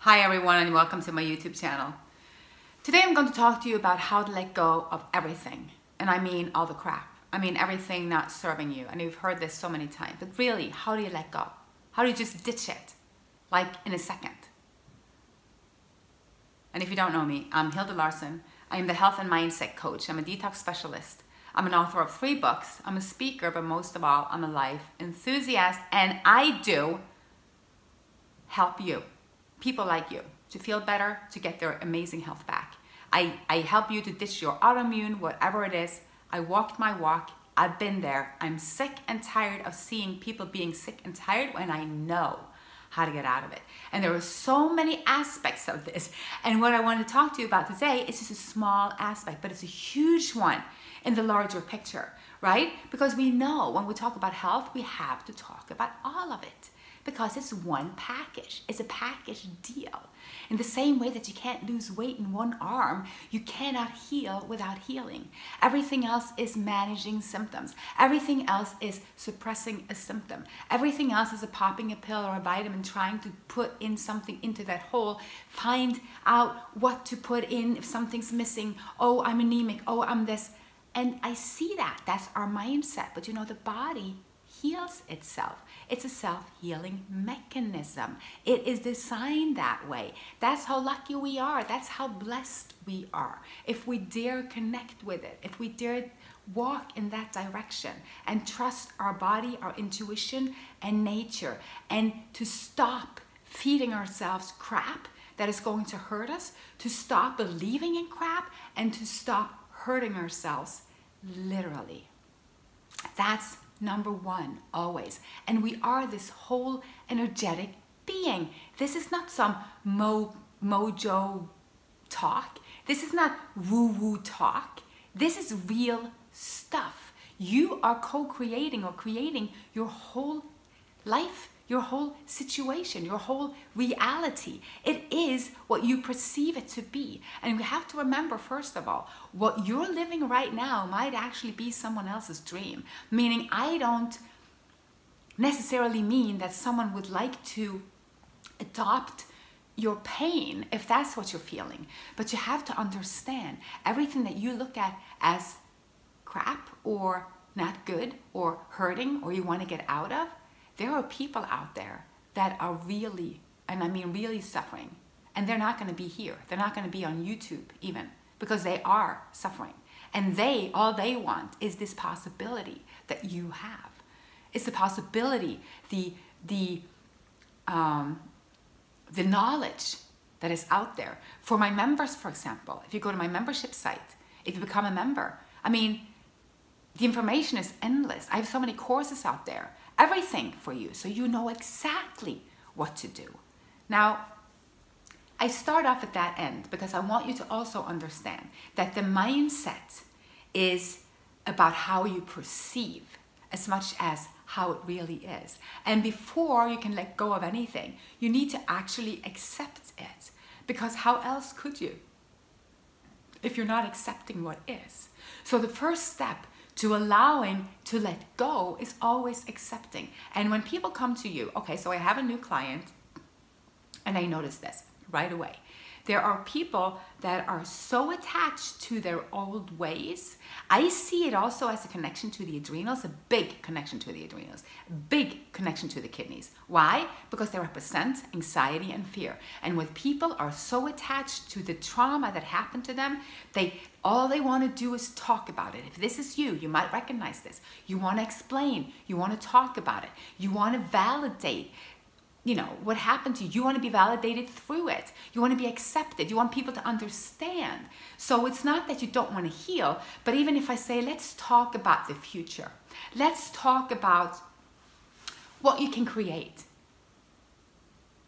Hi everyone and welcome to my YouTube channel. Today I'm going to talk to you about how to let go of everything. And I mean all the crap. I mean everything not serving you. And you've heard this so many times. But really, how do you let go? How do you just ditch it? Like in a second. And if you don't know me, I'm Hilde Larsen. I am the health and mindset coach. I'm a detox specialist. I'm an author of 3 books. I'm a speaker, but most of all, I'm a life enthusiast. And I do help you. People like you to feel better, to get their amazing health back. I help you to ditch your autoimmune, whatever it is. I walked my walk. I've been there. I'm sick and tired of seeing people being sick and tired when I know how to get out of it. And there are so many aspects of this. And what I want to talk to you about today is just a small aspect, but it's a huge one in the larger picture, right? Because we know when we talk about health, we have to talk about all of it. Because it's one package. It's a package deal. In the same way that you can't lose weight in one arm, you cannot heal without healing. Everything else is managing symptoms. Everything else is suppressing a symptom. Everything else is a popping a pill or a vitamin, trying to put in something into that hole, find out what to put in if something's missing. Oh, I'm anemic. Oh, I'm this. And I see that. That's our mindset. But you know, the body heals itself. It's a self-healing mechanism. It is designed that way. That's how lucky we are. That's how blessed we are. If we dare connect with it, if we dare walk in that direction and trust our body, our intuition, and nature, and to stop feeding ourselves crap that is going to hurt us, to stop believing in crap, and to stop hurting ourselves literally. That's number one, always. And we are this whole energetic being. This is not some mojo talk. This is not woo-woo talk. This is real stuff. You are co-creating or creating your whole life, your whole situation, your whole reality. It is what you perceive it to be. And we have to remember, first of all, what you're living right now might actually be someone else's dream. Meaning, I don't necessarily mean that someone would like to adopt your pain if that's what you're feeling. But you have to understand, everything that you look at as crap or not good or hurting or you want to get out of, there are people out there that are really, and I mean really suffering. And they're not going to be here. They're not going to be on YouTube even, because they are suffering. And all they want is this possibility that you have. It's the possibility, the knowledge that is out there. For my members, for example, if you go to my membership site, if you become a member, I mean, the information is endless. I have so many courses out there. Everything for you, so you know exactly what to do. Now, I start off at that end because I want you to also understand that the mindset is about how you perceive as much as how it really is. And before you can let go of anything, you need to actually accept it. Because how else could you if you're not accepting what is? So the first step to allowing to let go is always accepting. And when people come to you, okay, so I have a new client and I notice this right away. There are people that are so attached to their old ways. I see it also as a connection to the adrenals, a big connection to the adrenals, a big connection to the kidneys. Why? Because they represent anxiety and fear. And when people are so attached to the trauma that happened to them, all they want to do is talk about it. If this is you, you might recognize this. You want to explain. You want to talk about it. You want to validate, you know, what happened to you. You want to be validated through it. You want to be accepted. You want people to understand. So it's not that you don't want to heal, but even if I say, let's talk about the future. Let's talk about what you can create.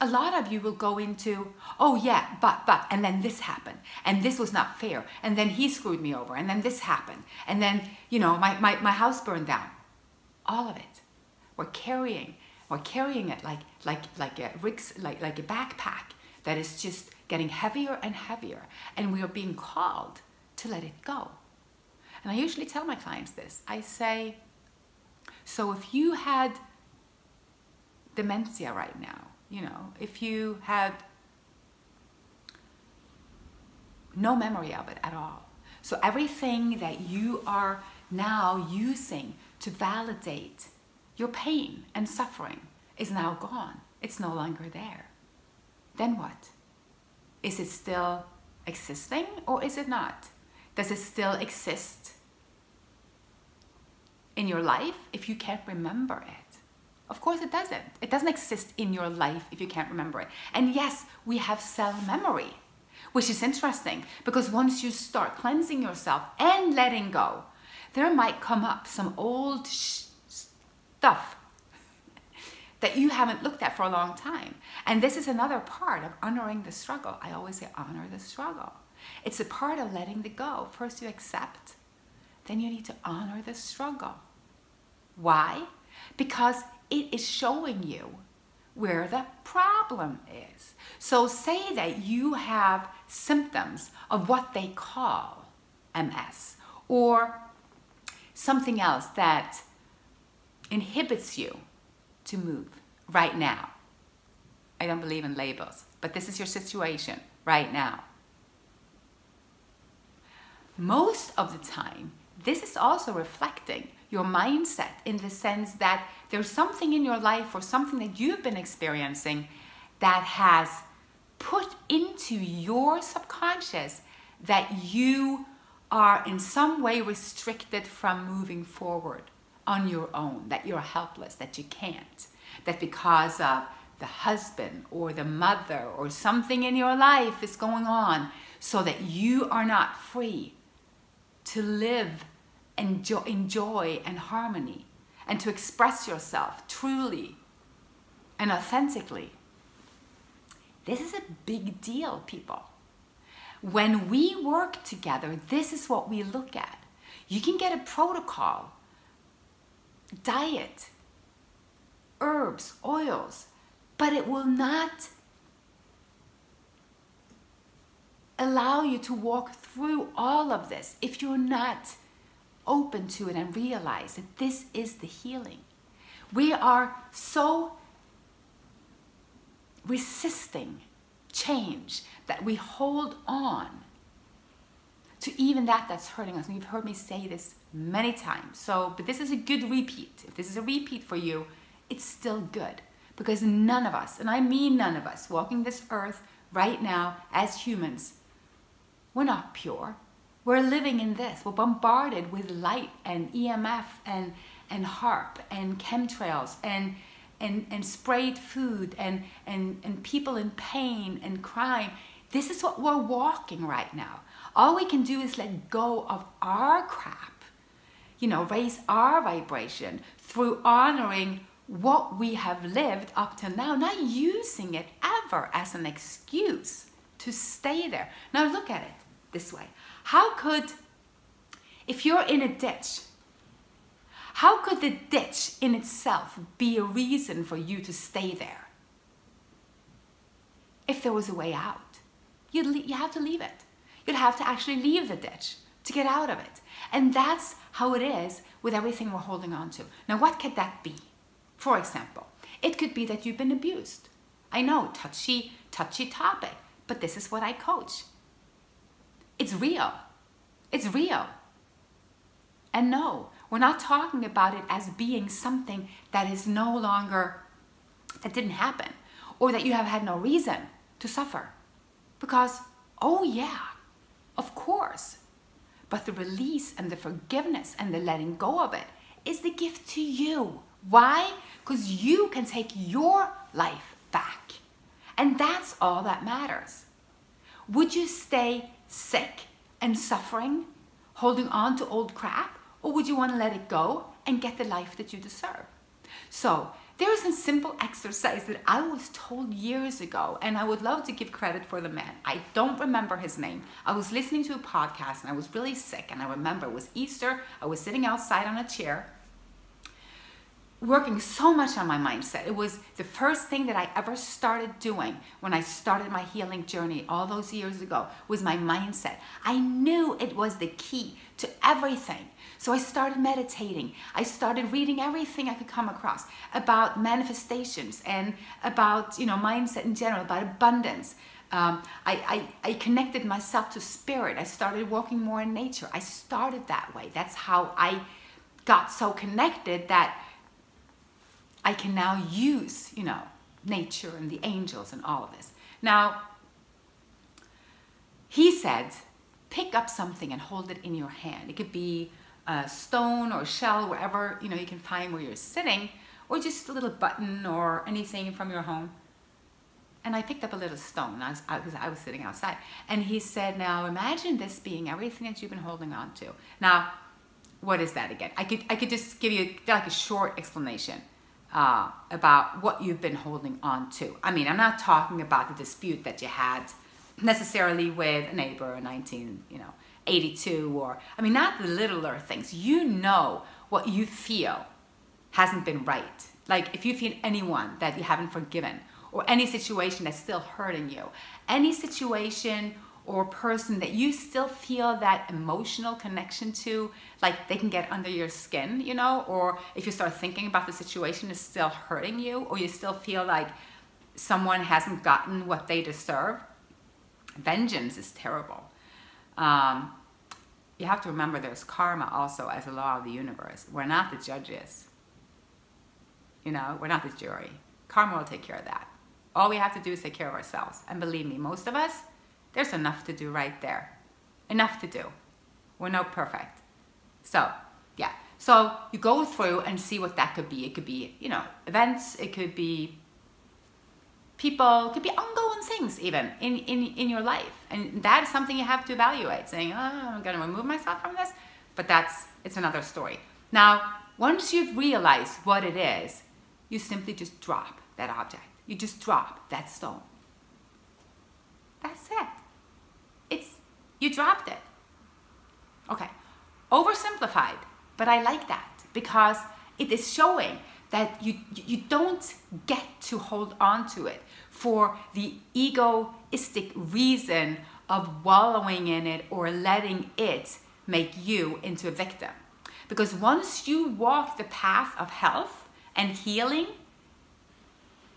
A lot of you will go into, oh yeah, but, and then this happened, and this was not fair, and then he screwed me over, and then this happened, and then, you know, my house burned down. All of it. We're carrying it like a backpack that is just getting heavier and heavier, and we are being called to let it go. And I usually tell my clients this. I say, so if you had dementia right now, you know, if you had no memory of it at all. So everything that you are now using to validate your pain and suffering is now gone. It's no longer there. Then what? Is it still existing or is it not? Does it still exist in your life if you can't remember it? Of course it doesn't. It doesn't exist in your life if you can't remember it. And yes, we have cell memory, which is interesting because once you start cleansing yourself and letting go, there might come up some old stuff that you haven't looked at for a long time. And this is another part of honoring the struggle. I always say honor the struggle. It's a part of letting it go. First you accept, then you need to honor the struggle. Why? Because it is showing you where the problem is. So say that you have symptoms of what they call MS or something else that inhibits you to move right now. I don't believe in labels, but this is your situation right now. Most of the time, this is also reflecting your mindset in the sense that there's something in your life or something that you've been experiencing that has put into your subconscious that you are in some way restricted from moving forward on your own, that you're helpless, that you can't, that because of the husband or the mother or something in your life is going on so that you are not free to live and enjoy and harmony and to express yourself truly and authentically. This is a big deal, people. When we work together, this is what we look at. You can get a protocol, diet, herbs, oils, but it will not allow you to walk through all of this if you're not open to it and realize that this is the healing. We are so resisting change that we hold on to even that's hurting us. And you've heard me say this many times. But this is a good repeat. If this is a repeat for you, it's still good. Because none of us, and I mean none of us, walking this earth right now as humans, we're not pure. We're living in this. We're bombarded with light and EMF and HAARP and chemtrails and sprayed food and people in pain and crime. This is what we're walking right now. All we can do is let go of our crap, raise our vibration through honoring what we have lived up to now, not using it ever as an excuse to stay there. Now look at it this way. If you're in a ditch, how could the ditch in itself be a reason for you to stay there? If there was a way out, you have to leave it. You'd have to actually leave the ditch to get out of it. And that's how it is with everything we're holding on to. Now, what could that be? For example, it could be that you've been abused. I know, touchy topic, but this is what I coach. It's real. It's real. And no, we're not talking about it as being something that is no longer, that didn't happen, or that you have had no reason to suffer. Because, oh yeah, of course. But the release and the forgiveness and the letting go of it is the gift to you. Why? Because you can take your life back. And that's all that matters. Would you stay sick and suffering, holding on to old crap? Or would you want to let it go and get the life that you deserve? So there is a simple exercise that I was told years ago, and I would love to give credit for the man. I don't remember his name. I was listening to a podcast and I was really sick, and I remember it was Easter. I was sitting outside on a chair, working so much on my mindset. It was the first thing that I ever started doing when I started my healing journey all those years ago, was my mindset. I knew it was the key to everything. So I started meditating. I started reading everything I could come across about manifestations and about, mindset in general, about abundance, I connected myself to spirit. I started walking more in nature. I started that way. That's how I got so connected that I can now use, you know, nature and the angels and all of this. Now, he said, pick up something and hold it in your hand. It could be a stone or a shell, wherever, you know, you can find where you're sitting, or just a little button or anything from your home. And I picked up a little stone because I was sitting outside. And he said, now imagine this being everything that you've been holding on to. Now, what is that again? I could just give you like a short explanation about what you've been holding on to. I mean, I'm not talking about the dispute that you had necessarily with a neighbor in 1982, or, I mean, not the littler things. You know what you feel hasn't been right. Like if you feel anyone that you haven't forgiven, or any situation that's still hurting you, any situation or person that you still feel that emotional connection to, like they can get under your skin, you know, or if you start thinking about the situation is still hurting you, or you still feel like someone hasn't gotten what they deserve. Vengeance is terrible. You have to remember there's karma also as a law of the universe. We're not the judges. You know, we're not the jury. Karma will take care of that. All we have to do is take care of ourselves. And believe me, most of us, there's enough to do right there. Enough to do. We're not perfect. So, yeah. So you go through and see what that could be. It could be, you know, events. It could be people. It could be ongoing things even in your life. And that is something you have to evaluate. Saying, oh, I'm going to remove myself from this. But it's another story. Now, once you've realized what it is, you simply just drop that object. You just drop that stone. That's it. You dropped it. Okay. Oversimplified, but I like that because it is showing that you don't get to hold on to it for the egoistic reason of wallowing in it or letting it make you into a victim. Because once you walk the path of health and healing,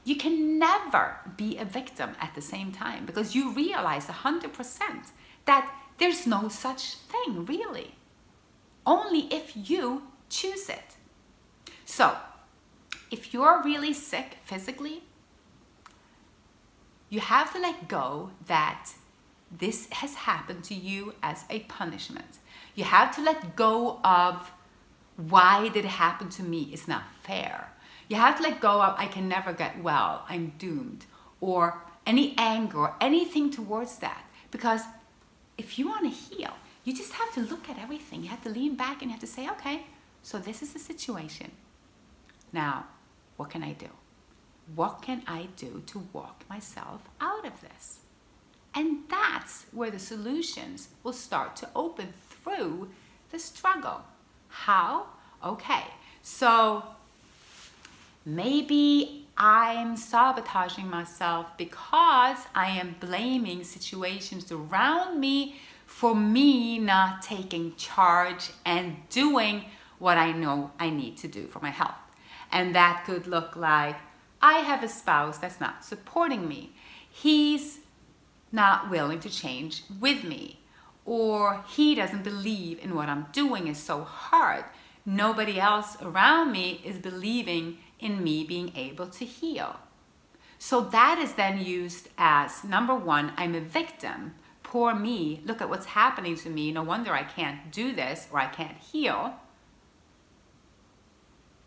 you can never be a victim at the same time, because you realize 100% that there's no such thing, really. Only if you choose it. So, if you're really sick physically, you have to let go that this has happened to you as a punishment. You have to let go of why did it happen to me? It's not fair. You have to let go of I can never get well, I'm doomed, or any anger or anything towards that. Because if you want to heal, you just have to look at everything. You have to lean back and you have to say, okay, so this is the situation. Now, what can I do? What can I do to walk myself out of this? And that's where the solutions will start to open through the struggle. How? Okay, so maybe I'm sabotaging myself because I am blaming situations around me for me not taking charge and doing what I know I need to do for my health. And that could look like I have a spouse that's not supporting me. He's not willing to change with me. Or he doesn't believe in what I'm doing is so hard. Nobody else around me is believing in me being able to heal. So that is then used as, number one, I'm a victim. Poor me, look at what's happening to me. No wonder I can't do this or I can't heal.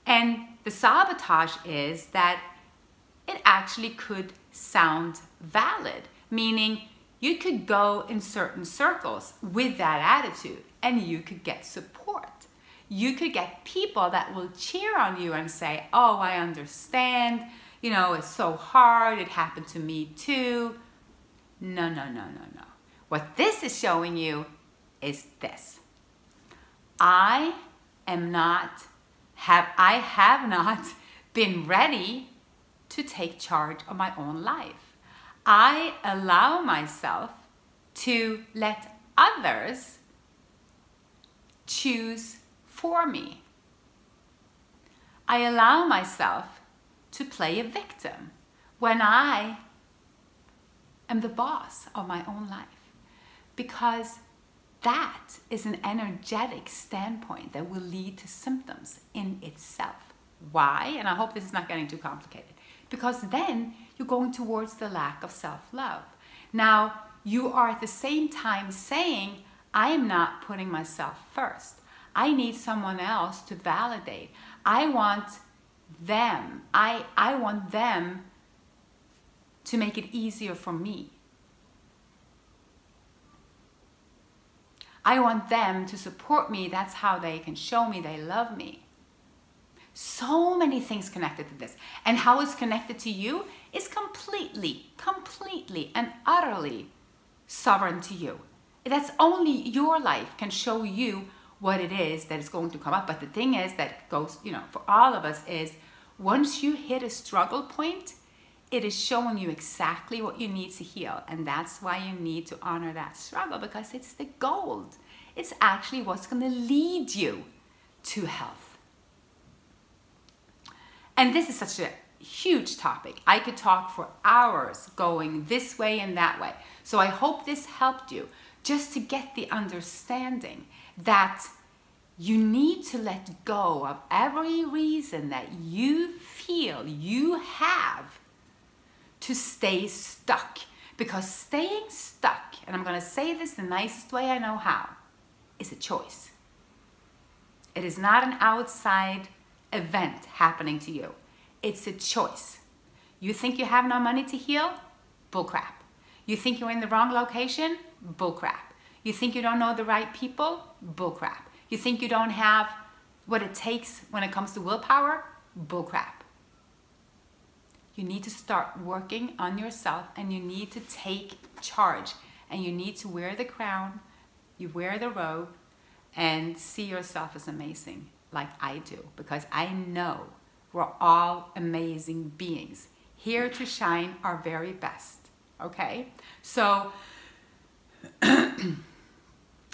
And the sabotage is that it actually could sound valid, meaning you could go in certain circles with that attitude and you could get support. You could get people that will cheer on you and say, oh, I understand, you know, it's so hard, it happened to me too. No, no, no, no, no. What this is showing you is this. I have not been ready to take charge of my own life. I allow myself to let others choose for me. I allow myself to play a victim when I am the boss of my own life. Because that is an energetic standpoint that will lead to symptoms in itself. Why? And I hope this is not getting too complicated. Because then you're going towards the lack of self-love. Now, you are at the same time saying, I am not putting myself first. I need someone else to validate. I want them. I want them to make it easier for me. I want them to support me. That's how they can show me they love me. So many things connected to this. And how it's connected to you is completely and utterly sovereign to you. That's only your life can show you what it is that is going to come up. But the thing is that goes, for all of us is once you hit a struggle point, it is showing you exactly what you need to heal. And that's why you need to honor that struggle, because it's the gold. It's actually what's going to lead you to health. And this is such a huge topic. I could talk for hours going this way and that way. So I hope this helped you just to get the understanding that you need to let go of every reason that you feel you have to stay stuck. Because staying stuck, and I'm going to say this the nicest way I know how, is a choice. It is not an outside event happening to you. It's a choice. You think you have no money to heal? Bullcrap. You think you're in the wrong location? Bullcrap. You think you don't know the right people? Bullcrap. You think you don't have what it takes when it comes to willpower? Bullcrap. You need to start working on yourself, and you need to take charge, and you need to wear the crown, you wear the robe, and see yourself as amazing like I do, because I know we're all amazing beings here to shine our very best. Okay? So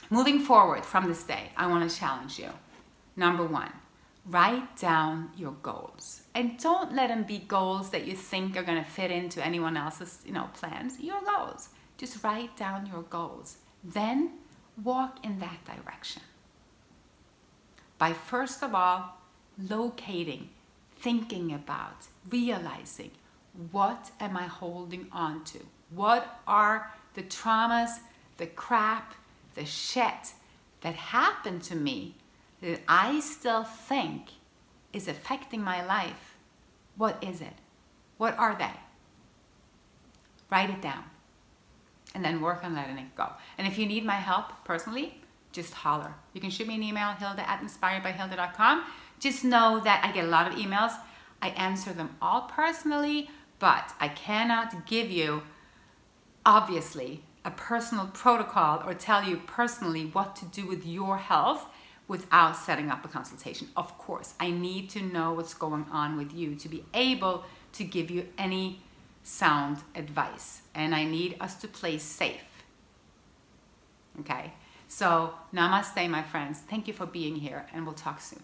moving forward from this day, I want to challenge you. Number one, write down your goals, and don't let them be goals that you think are going to fit into anyone else's, plans. Your goals. Just write down your goals. Then walk in that direction. By first of all, locating, thinking about, realizing, what am I holding on to? What are the traumas, the crap, the shit that happened to me that I still think is affecting my life? What is it? What are they? Write it down and then work on letting it go. And if you need my help personally, just holler. You can shoot me an email, hilde@inspiredbyhilde.com. Just know that I get a lot of emails. I answer them all personally, but I cannot give you, obviously, a personal protocol or tell you personally what to do with your health without setting up a consultation. Of course, I need to know what's going on with you to be able to give you any sound advice. And I need us to play safe. Okay? So, namaste, my friends. Thank you for being here, and we'll talk soon.